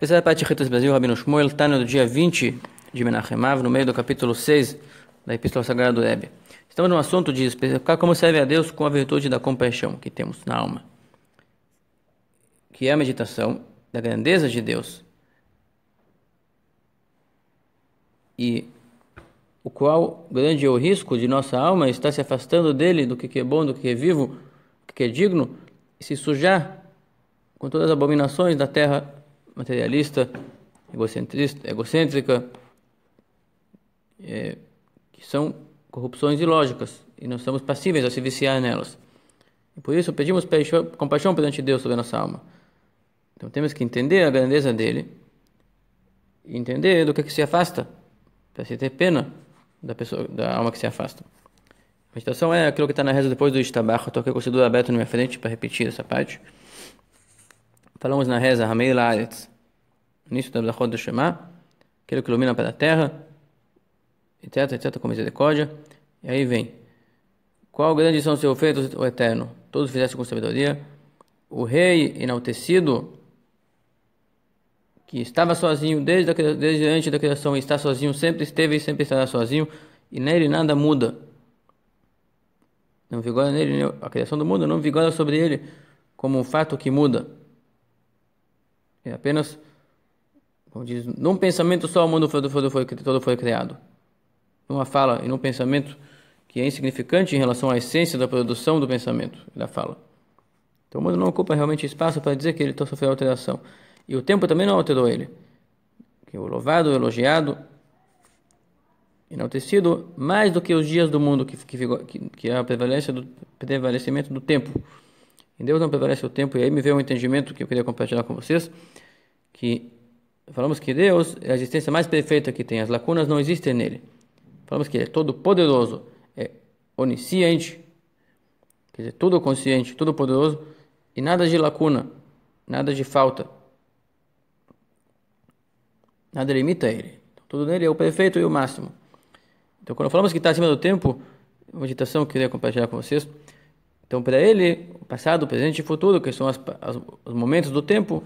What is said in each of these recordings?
Terceira parte de Retas Brasil, Rabino Shmuel, Tânia do dia 20 de Menachem Av, no meio do capítulo 6 da Epístola Sagrada do Rebbe. Estamos no assunto de explicar como serve a Deus com a virtude da compaixão que temos na alma, que é a meditação da grandeza de Deus, e o qual grande é o risco de nossa alma estar se afastando dele, do que é bom, do que é vivo, do que é digno, e se sujar com todas as abominações da terra materialista, egocêntrica, que são corrupções ilógicas, e nós estamos passíveis a se viciar nelas. E por isso pedimos compaixão perante Deus sobre a nossa alma. Então temos que entender a grandeza dele, e entender do que se afasta, para se ter pena da alma que se afasta. A meditação é aquilo que está na reza depois do Ishtabach. Eu toquei com o Sidur aberto na minha frente para repetir essa parte. Falamos na reza Hamei La'aretz, início da Brachot do Shema, aquele que ilumina para a terra, etc, com misericórdia. E aí vem: qual grandes são seus feitos, o Eterno? Todos fizessem com sabedoria. O Rei enaltecido, que estava sozinho desde antes da criação, e está sozinho, sempre esteve e sempre estará sozinho, e nele nada muda. Não vigora nele, a criação do mundo não vigora sobre ele como um fato que muda. É apenas, como diz, num pensamento só o mundo todo foi criado. Numa fala e num pensamento que é insignificante em relação à essência da produção do pensamento e da fala. Então o mundo não ocupa realmente espaço para dizer que ele sofreu alteração. E o tempo também não alterou ele. Que o louvado, elogiado, enaltecido, mais do que os dias do mundo, que é a prevalecimento do tempo. Em Deus não prevalece o tempo, e aí me veio um entendimento que eu queria compartilhar com vocês, que falamos que Deus é a existência mais perfeita que tem, as lacunas não existem nele. Falamos que ele é todo poderoso, é onisciente, quer dizer, tudo consciente, tudo poderoso, e nada de lacuna, nada de falta. Nada limita ele. Tudo nele é o perfeito e o máximo. Então, quando falamos que está acima do tempo, uma meditação que eu queria compartilhar com vocês. Então, para ele, o passado, o presente e o futuro, que são os momentos do tempo,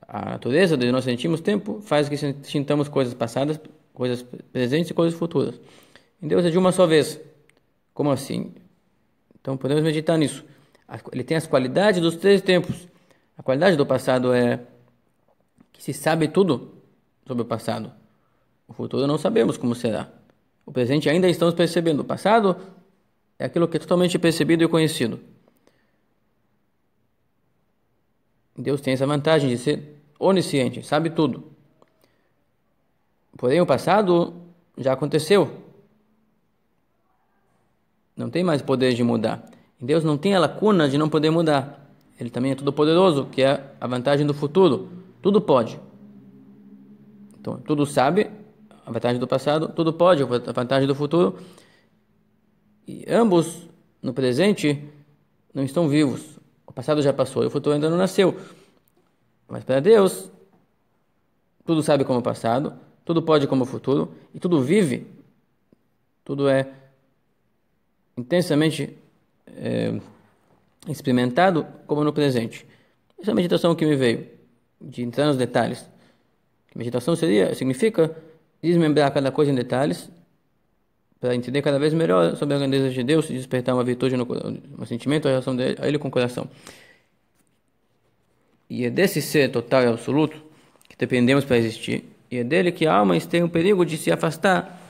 a natureza de nós sentimos tempo, faz que sintamos coisas passadas, coisas presentes e coisas futuras. Em Deus é de uma só vez. Como assim? Então, podemos meditar nisso. Ele tem as qualidades dos três tempos. A qualidade do passado é que se sabe tudo sobre o passado. O futuro não sabemos como será. O presente ainda estamos percebendo. O passado é aquilo que é totalmente percebido e conhecido. Deus tem essa vantagem de ser onisciente, sabe tudo. Porém, o passado já aconteceu. Não tem mais poder de mudar. Deus não tem a lacuna de não poder mudar. Ele também é todo poderoso, que é a vantagem do futuro. Tudo pode. Então, tudo sabe, a vantagem do passado, tudo pode, a vantagem do futuro. E ambos, no presente, não estão vivos. O passado já passou e o futuro ainda não nasceu. Mas para Deus, tudo sabe como o passado, tudo pode como o futuro, e tudo vive, tudo é intensamente experimentado como no presente. Essa é a meditação que me veio, de entrar nos detalhes. Meditação significa desmembrar cada coisa em detalhes, para entender cada vez melhor sobre a grandeza de Deus e despertar uma virtude, um sentimento, a relação a Ele com o coração. E é desse ser total e absoluto que dependemos para existir, e é dele que a alma tem o perigo de se afastar,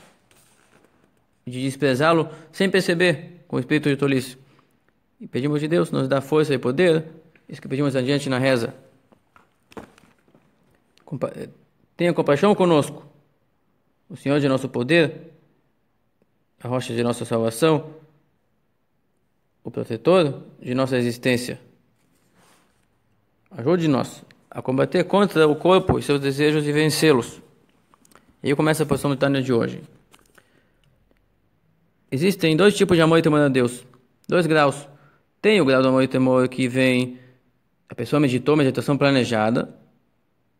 de desprezá-lo sem perceber, com o espírito de tolice. E pedimos de Deus nos dá força e poder, isso que pedimos adiante na reza. Tenha compaixão conosco, o Senhor de nosso poder, a rocha de nossa salvação, o protetor de nossa existência. Ajude-nos a combater contra o corpo e seus desejos e vencê-los. E aí começa a porção do Tânia de hoje. Existem dois tipos de amor e temor a Deus, 2 graus. Tem o grau do amor e temor que vem, a pessoa meditou, meditação planejada,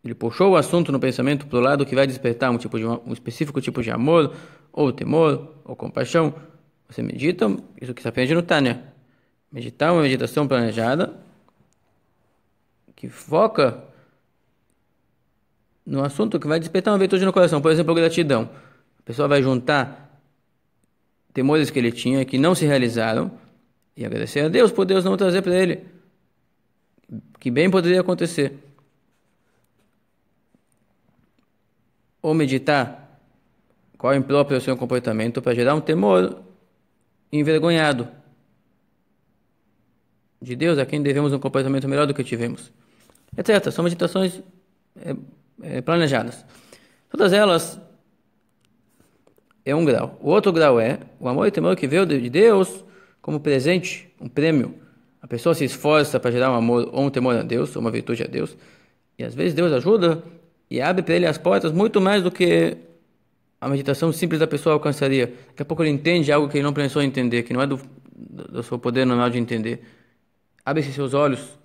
ele puxou o assunto no pensamento para o lado que vai despertar um específico tipo de amor, ou temor, ou compaixão. Você medita, isso que se aprende no Tânia. Meditar uma meditação planejada, que foca no assunto que vai despertar uma virtude no coração. Por exemplo, gratidão. A pessoa vai juntar temores que ele tinha que não se realizaram e agradecer a Deus por Deus não trazer para ele, que bem poderia acontecer. Ou meditar qual é impróprio é o seu comportamento para gerar um temor envergonhado de Deus, a quem devemos um comportamento melhor do que tivemos, etc. São meditações planejadas. Todas elas é um grau. O outro grau é o amor e temor que veio de Deus como presente, um prêmio. A pessoa se esforça para gerar um amor ou um temor a Deus, ou uma virtude a Deus, e às vezes Deus ajuda e abre para ele as portas muito mais do que a meditação simples da pessoa alcançaria. Daqui a pouco ele entende algo que ele não pensou em entender, que não é do seu poder normal de entender. Abre-se seus olhos,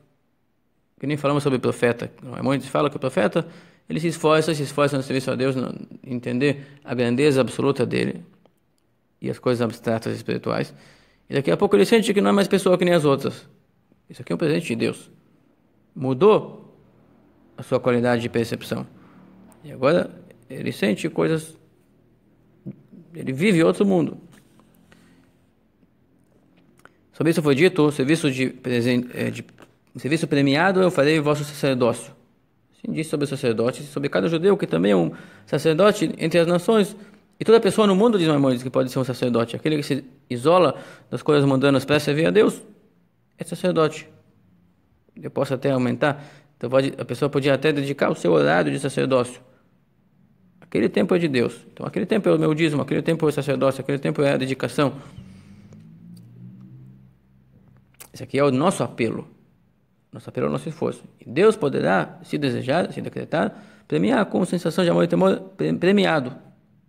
que nem falamos sobre o profeta. Muito se fala que o profeta, ele se esforça no serviço a Deus, entender a grandeza absoluta dele e as coisas abstratas espirituais. E daqui a pouco ele sente que não é mais pessoa que nem as outras. Isso aqui é um presente de Deus. Mudou a sua qualidade de percepção. E agora ele sente coisas, ele vive outro mundo. Sobre isso foi dito, o serviço serviço premiado eu farei o vosso sacerdócio. Assim diz sobre os sacerdotes, sobre cada judeu que também é um sacerdote entre as nações. E toda pessoa no mundo, diz Maimônides, que pode ser um sacerdote. Aquele que se isola das coisas mundanas para servir a Deus é sacerdote. Eu posso até aumentar. Então a pessoa podia até dedicar o seu horário de sacerdócio. Aquele tempo é de Deus. Então aquele tempo é o meu dízimo, aquele tempo é o sacerdócio, aquele tempo é a dedicação. Esse aqui é o nosso apelo. Nosso apelo é o nosso esforço. E Deus poderá, se desejar, se decretar, premiar com sensação de amor e temor premiado.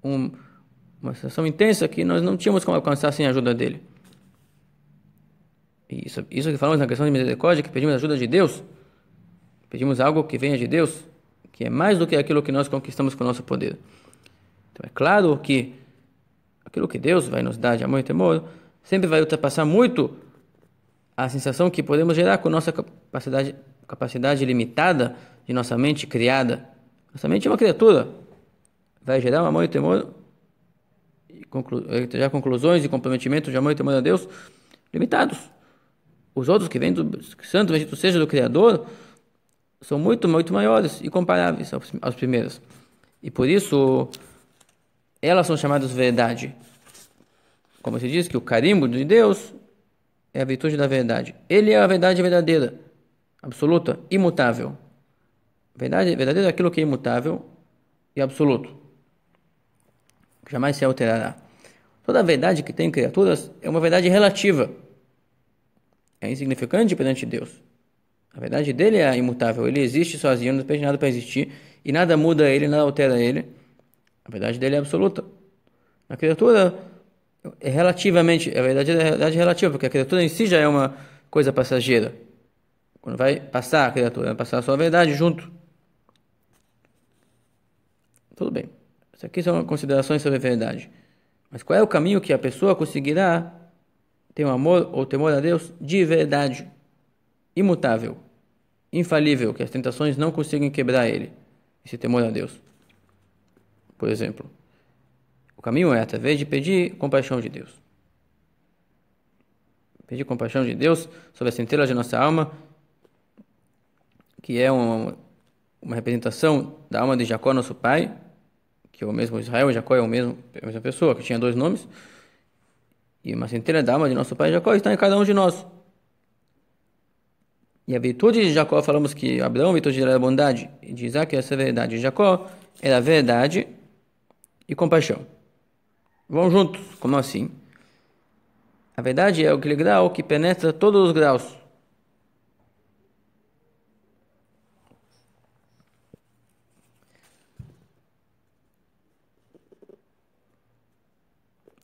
Uma sensação intensa que nós não tínhamos como alcançar sem a ajuda dele. E isso que falamos na questão de misericórdia, que pedimos a ajuda de Deus, pedimos algo que venha de Deus, que é mais do que aquilo que nós conquistamos com o nosso poder. Então é claro que aquilo que Deus vai nos dar de amor e temor sempre vai ultrapassar muito a sensação que podemos gerar com nossa capacidade limitada de nossa mente criada. Nossa mente é uma criatura. Vai gerar um amor e temor, já conclusões e comprometimento de amor e temor a Deus limitados. Os outros que vêm do santo, bendito seja do Criador, são muito, muito maiores e comparáveis aos primeiros. E por isso, elas são chamadas verdade. Como se diz que o carimbo de Deus é a virtude da verdade. Ele é a verdade verdadeira, absoluta, imutável. Verdade verdadeira é aquilo que é imutável e absoluto, que jamais se alterará. Toda a verdade que tem em criaturas é uma verdade relativa. É insignificante perante Deus. A verdade dele é imutável. Ele existe sozinho, não depende de nada para existir, e nada muda ele, nada altera ele. A verdade dele é absoluta. A criatura é relativamente, a verdade é relativa, porque a criatura em si já é uma coisa passageira. Quando vai passar a criatura, vai passar a sua verdade junto. Tudo bem. Isso aqui são considerações sobre a verdade. Mas qual é o caminho que a pessoa conseguirá ter um amor ou temor a Deus de verdade, imutável, infalível, que as tentações não conseguem quebrar ele, esse temor a Deus? Por exemplo, o caminho é através de pedir compaixão de Deus. Pedir compaixão de Deus sobre a centelha de nossa alma, que é uma representação da alma de Jacó, nosso pai, que é o mesmo Israel. Jacó é a mesma pessoa, que tinha dois nomes. E uma centelha da alma de nosso pai Jacó está em cada um de nós. E a virtude de Jacó, falamos que Abraão, a virtude era a bondade, e de Isaac essa é a verdade. Jacó era a verdade e compaixão. Vão juntos, como assim? A verdade é aquele grau que penetra todos os graus.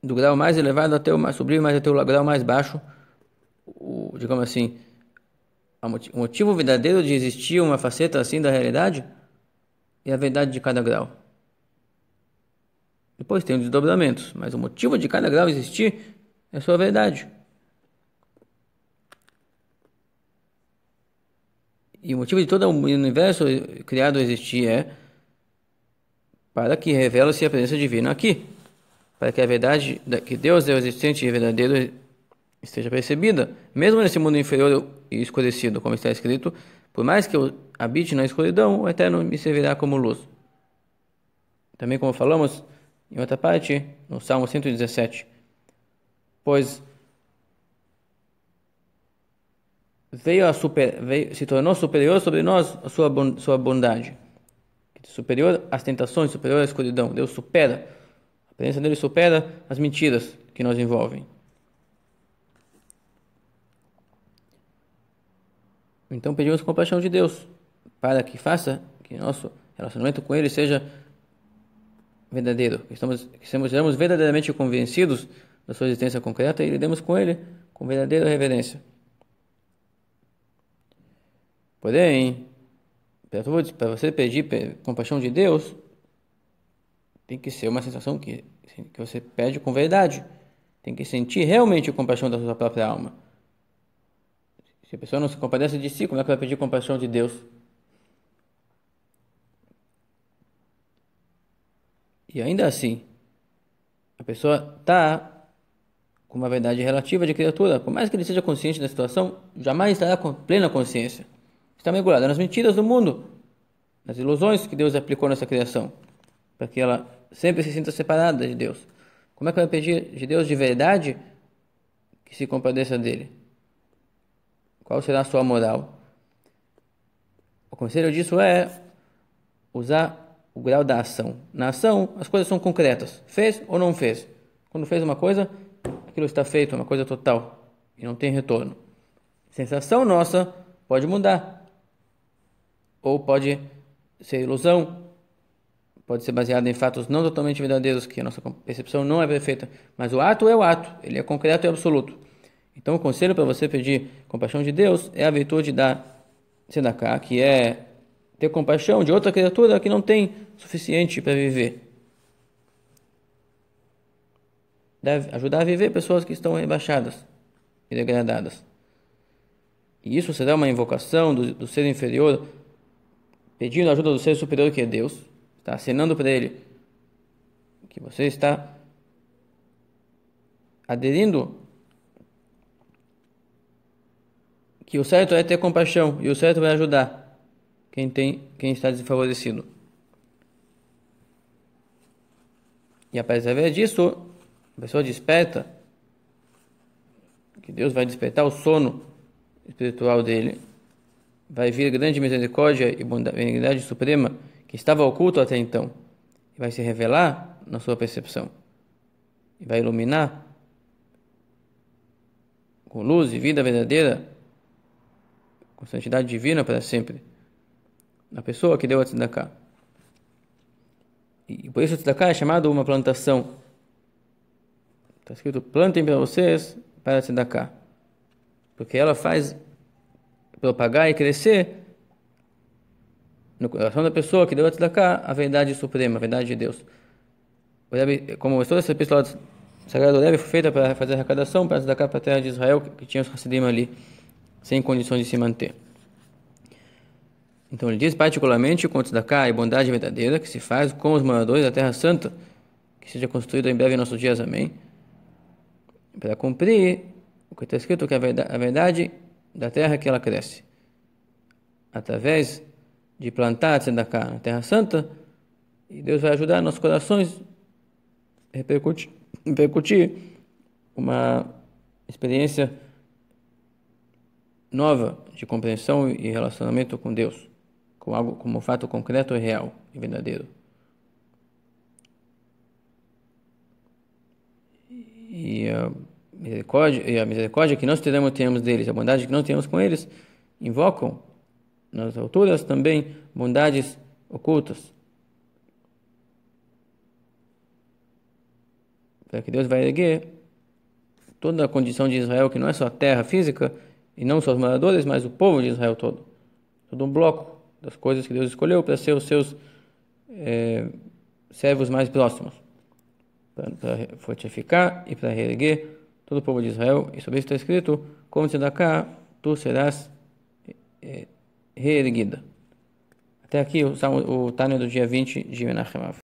Do grau mais elevado até o mais sublime, mais até o grau mais baixo, digamos assim, o motivo verdadeiro de existir uma faceta assim da realidade é a verdade de cada grau. Depois tem os desdobramentos, mas o motivo de cada grau existir é a sua verdade. E o motivo de todo o universo criado existir é para que revela-se a presença divina aqui, para que a verdade que Deus é o existente e verdadeiro esteja percebida, mesmo nesse mundo inferior e escurecido, como está escrito, por mais que eu habite na escuridão, o Eterno me servirá como luz. Também como falamos em outra parte, no Salmo 117, pois se tornou superior sobre nós a sua bondade, superior às tentações, superior à escuridão. Deus supera, a presença dele supera as mentiras que nos envolvem. Então pedimos compaixão de Deus, para que faça que nosso relacionamento com Ele seja verdadeiro, que sejamos verdadeiramente convencidos da sua existência concreta e lidemos com Ele com verdadeira reverência. Porém, para você pedir compaixão de Deus, tem que ser uma sensação que você pede com verdade. Tem que sentir realmente compaixão da sua própria alma. Se a pessoa não se compadece de si, como é que vai pedir compaixão de Deus? E ainda assim, a pessoa está com uma verdade relativa de criatura. Por mais que ele seja consciente da situação, jamais estará com plena consciência. Está mergulhada nas mentiras do mundo, nas ilusões que Deus aplicou nessa criação, para que ela sempre se sinta separada de Deus. Como é que vai pedir de Deus de verdade que se compadeça dele? Qual será a sua moral? O conselho disso é usar o grau da ação. Na ação, as coisas são concretas. Fez ou não fez? Quando fez uma coisa, aquilo está feito, uma coisa total, e não tem retorno. Sensação nossa pode mudar. Ou pode ser ilusão, pode ser baseada em fatos não totalmente verdadeiros, que a nossa percepção não é perfeita, mas o ato é o ato, ele é concreto e absoluto. Então o conselho para você pedir compaixão de Deus é a virtude da tzedakah, que é ter compaixão de outra criatura que não tem suficiente para viver. Deve ajudar a viver pessoas que estão rebaixadas e degradadas. E isso será uma invocação do ser inferior, pedindo a ajuda do ser superior que é Deus, está acenando para ele que você está aderindo que o certo é ter compaixão e o certo é ajudar quem está desfavorecido. E através disso, a pessoa desperta, que Deus vai despertar o sono espiritual dele, vai vir grande misericórdia e bondade suprema que estava oculto até então, e vai se revelar na sua percepção, e vai iluminar com luz e vida verdadeira, com santidade divina para sempre, a pessoa que deu a tzedakah. E por isso a tzedakah é chamado uma plantação. Está escrito: plantem para vocês para a tzedakah, porque ela faz propagar e crescer no coração da pessoa que deu a tzedakah a verdade suprema, a verdade de Deus. Como toda essa epístola sagrada do Rebbe foi feita para fazer arrecadação para a tzedakah para a terra de Israel, que tinha os Hassidim ali, sem condições de se manter. Então ele diz particularmente com tzedakah e bondade verdadeira que se faz com os moradores da Terra Santa, que seja construída em breve em nossos dias, amém, para cumprir o que está escrito, que é a verdade da terra que ela cresce, através de plantar a tzedakah na Terra Santa, e Deus vai ajudar nossos corações a repercutir uma experiência nova de compreensão e relacionamento com Deus, com algo como um fato concreto e real e verdadeiro. E a misericórdia que nós tenhamos deles, a bondade que nós temos com eles, invocam nas alturas também bondades ocultas, para que Deus vai erguer toda a condição de Israel, que não é só a terra física e não só os moradores, mas o povo de Israel todo um bloco das coisas que Deus escolheu para ser os seus servos mais próximos, para fortificar e para reerguer todo o povo de Israel. E sobre isso está escrito: como tzedakah, tu serás reerguida. Até aqui o Tânia do dia 20 de Menachem Av.